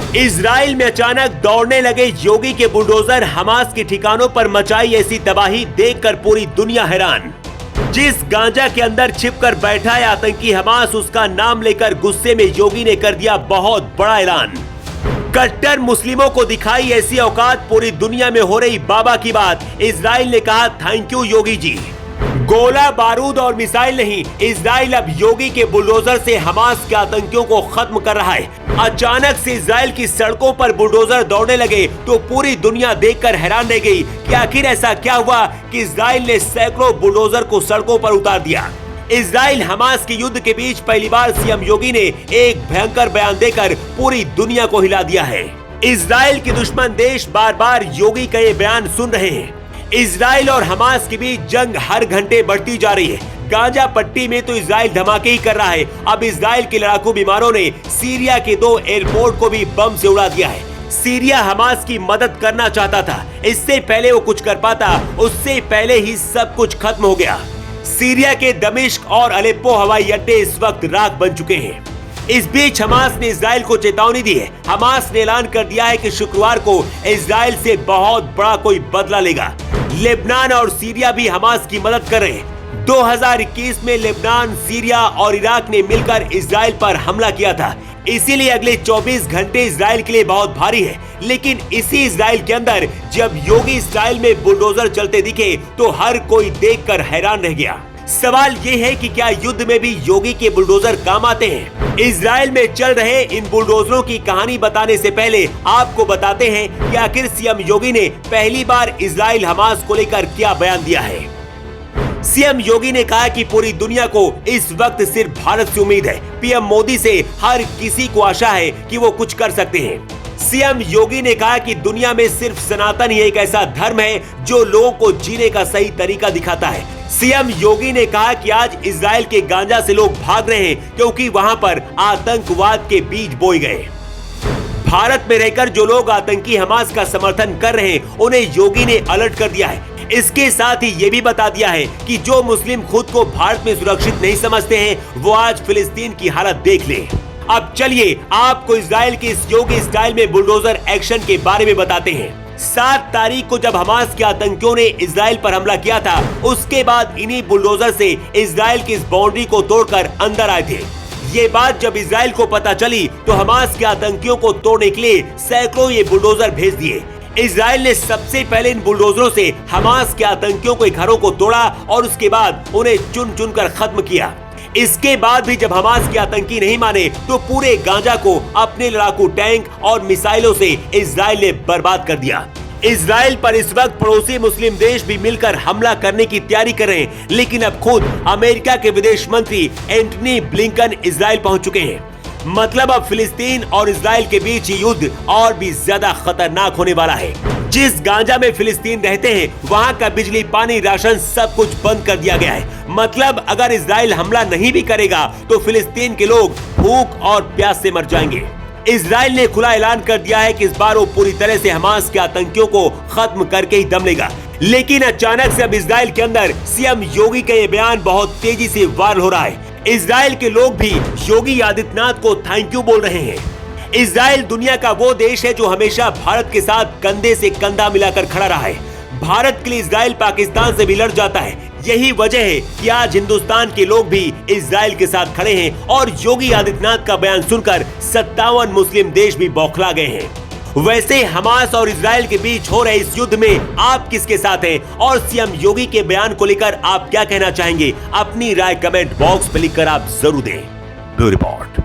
Israel में अचानक दौड़ने लगे योगी के बुलडोजर, हमास के ठिकानों पर मचाई ऐसी तबाही, देखकर पूरी दुनिया हैरान। जिस गांजा के अंदर छिपकर बैठा है आतंकी हमास, उसका नाम लेकर गुस्से में योगी ने कर दिया बहुत बड़ा ऐलान। कट्टर मुस्लिमों को दिखाई ऐसी औकात, पूरी दुनिया में हो रही बाबा की बात। इजराइल ने कहा थैंक यू योगी जी। गोला बारूद और मिसाइल नहीं, इजराइल अब योगी के बुलडोजर से हमास के आतंकियों को खत्म कर रहा है। अचानक से इजराइल की सड़कों पर बुलडोजर दौड़ने लगे तो पूरी दुनिया देखकर हैरान रह गई कि आखिर ऐसा क्या हुआ कि इजराइल ने सैकड़ों बुलडोजर को सड़कों पर उतार दिया। इजराइल हमास के युद्ध के बीच पहली बार सीएम योगी ने एक भयंकर बयान देकर पूरी दुनिया को हिला दिया है। इजराइल के दुश्मन देश बार बार योगी का ये बयान सुन रहे हैं। इजराइल और हमास के बीच जंग हर घंटे बढ़ती जा रही है। गाजा पट्टी में तो इजराइल धमाके ही कर रहा है। अब इजराइल के लड़ाकू विमानों ने सीरिया के 2 एयरपोर्ट को भी बम से उड़ा दिया है। सीरिया हमास की मदद करना चाहता था, इससे पहले वो कुछ कर पाता, उससे पहले ही सब कुछ खत्म हो गया। सीरिया के दमिश्क और अलेप्पो हवाई अड्डे इस वक्त राख बन चुके हैं। इस बीच हमास ने इजराइल को चेतावनी दी है। हमास ने ऐलान कर दिया है कि शुक्रवार को इजराइल से बहुत बड़ा कोई बदला लेगा। लेबनान और सीरिया भी हमास की मदद कर रहे हैं। 2021 में लेबनान, सीरिया और इराक ने मिलकर इजराइल पर हमला किया था, इसीलिए अगले 24 घंटे इजराइल के लिए बहुत भारी है। लेकिन इसी इजराइल के अंदर जब योगी इजराइल में बुलडोजर चलते दिखे तो हर कोई देखकर हैरान रह गया। सवाल ये है कि क्या युद्ध में भी योगी के बुलडोजर काम आते हैं? इजराइल में चल रहे इन बुलडोजरों की कहानी बताने से पहले आपको बताते हैं कि आखिर सीएम योगी ने पहली बार इजराइल हमास को लेकर क्या बयान दिया है। सीएम योगी ने कहा कि पूरी दुनिया को इस वक्त सिर्फ भारत से उम्मीद है। पीएम मोदी से हर किसी को आशा है कि वो कुछ कर सकते हैं। सीएम योगी ने कहा कि दुनिया में सिर्फ सनातन ही एक ऐसा धर्म है जो लोगों को जीने का सही तरीका दिखाता है। सीएम योगी ने कहा कि आज इजराइल के गांजा से लोग भाग रहे हैं क्योंकि वहां पर आतंकवाद के बीज बोए गए। भारत में रहकर जो लोग आतंकी हमास का समर्थन कर रहे हैं उन्हें योगी ने अलर्ट कर दिया है। इसके साथ ही ये भी बता दिया है कि जो मुस्लिम खुद को भारत में सुरक्षित नहीं समझते हैं वो आज फिलिस्तीन की हालत देख ले। अब चलिए आपको इजराइल के इस योगी स्टाइल में बुलडोजर एक्शन के बारे में बताते हैं। 7 तारीख को जब हमास के आतंकियों ने इजराइल पर हमला किया था, उसके बाद इन्हीं बुलडोजर से इजराइल की इस बाउंड्री को तोड़कर अंदर आए थे। ये बात जब इजराइल को पता चली तो हमास के आतंकियों को तोड़ने के लिए सैकड़ों ये बुलडोजर भेज दिए। इजराइल ने सबसे पहले इन बुलडोजरों से हमास के आतंकियों के घरों को तोड़ा और उसके बाद उन्हें चुन चुन कर खत्म किया। इसके बाद भी जब हमास के आतंकी नहीं माने तो पूरे गांजा को अपने लड़ाकू टैंक और मिसाइलों से इजराइल ने बर्बाद कर दिया। इजराइल पर इस वक्त पड़ोसी मुस्लिम देश भी मिलकर हमला करने की तैयारी कर रहे हैं, लेकिन अब खुद अमेरिका के विदेश मंत्री एंटनी ब्लिंकन इजराइल पहुंच चुके हैं। मतलब अब फिलिस्तीन और इजराइल के बीच युद्ध और भी ज्यादा खतरनाक होने वाला है। जिस गांजा में फिलिस्तीन रहते हैं वहां का बिजली, पानी, राशन सब कुछ बंद कर दिया गया है। मतलब अगर इजराइल हमला नहीं भी करेगा तो फिलिस्तीन के लोग भूख और प्यास से मर जाएंगे। इजराइल ने खुला ऐलान कर दिया है कि इस बार वो पूरी तरह से हमास के आतंकियों को खत्म करके ही दम लेगा। लेकिन अचानक से अब इजराइल के अंदर सीएम योगी का ये बयान बहुत तेजी से वायरल हो रहा है। इजराइल के लोग भी योगी आदित्यनाथ को थैंक यू बोल रहे हैं। इजराइल दुनिया का वो देश है जो हमेशा भारत के साथ कंधे से कंधा मिलाकर खड़ा रहा है। भारत के लिए इजराइल पाकिस्तान से भी लड़ जाता है। यही वजह है कि आज हिंदुस्तान के लोग भी इजराइल के साथ खड़े हैं और योगी आदित्यनाथ का बयान सुनकर 57 मुस्लिम देश भी बौखला गए हैं। वैसे हमास और इजराइल के बीच हो रहे इस युद्ध में आप किसके साथ हैं और सीएम योगी के बयान को लेकर आप क्या कहना चाहेंगे? अपनी राय कमेंट बॉक्स में लिखकर आप जरूर दें। Bureau report.